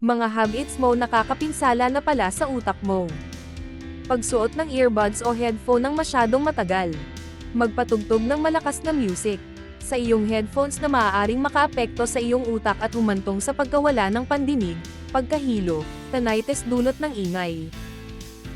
Mga habits mo nakakapinsala na pala sa utak mo. Pagsuot ng earbuds o headphone ng masyadong matagal. Magpatugtog ng malakas na music sa iyong headphones na maaaring makaapekto sa iyong utak at humantong sa pagkawala ng pandinig, pagkahilo, tinnitus dulot ng ingay.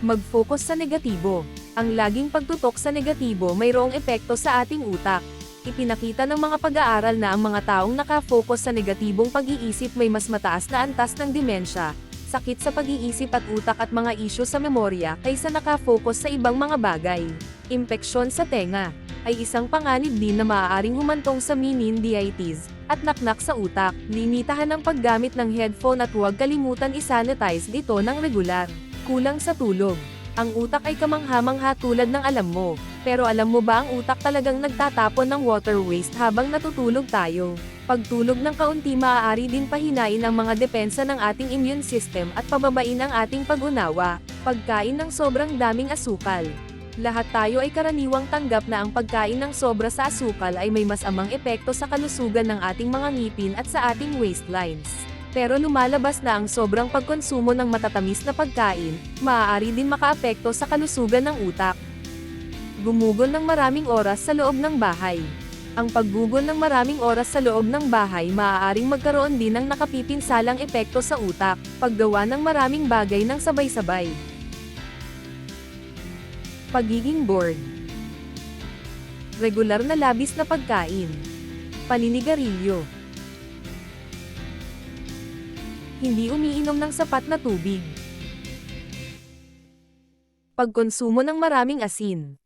Mag-focus sa negatibo. Ang laging pagtutok sa negatibo mayroong epekto sa ating utak. Ipinakita ng mga pag-aaral na ang mga taong nakafocus sa negatibong pag-iisip may mas mataas na antas ng demensya, sakit sa pag-iisip at utak at mga isyu sa memorya kaysa nakafocus sa ibang mga bagay. Impeksyon sa tenga ay isang panganib din na maaaring humantong sa meningitis at naknak sa utak. Limitahan ang paggamit ng headphone at huwag kalimutan isanitize ito ng regular. Kulang sa tulog. Ang utak ay kamangha-mangha tulad ng alam mo. Pero alam mo ba ang utak talagang nagtatapon ng water waste habang natutulog tayo? Pagtulog ng kaunti maaari din pahinain ang mga depensa ng ating immune system at pababain ang ating pag-unawa. Pagkain ng sobrang daming asukal. Lahat tayo ay karaniwang tanggap na ang pagkain ng sobra sa asukal ay may masamang epekto sa kalusugan ng ating mga ngipin at sa ating waistlines. Pero lumalabas na ang sobrang pagkonsumo ng matatamis na pagkain, maaari din makaapekto sa kalusugan ng utak. Gumugol ng maraming oras sa loob ng bahay. Ang paggugol ng maraming oras sa loob ng bahay maaaring magkaroon din ng nakapipinsalang epekto sa utak, paggawa ng maraming bagay ng sabay-sabay. Pagiging bored. Regular na labis na pagkain. Paninigarilyo. Hindi umiinom ng sapat na tubig. Pagkonsumo ng maraming asin.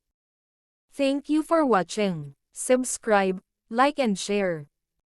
Thank you for watching. Subscribe, like and share.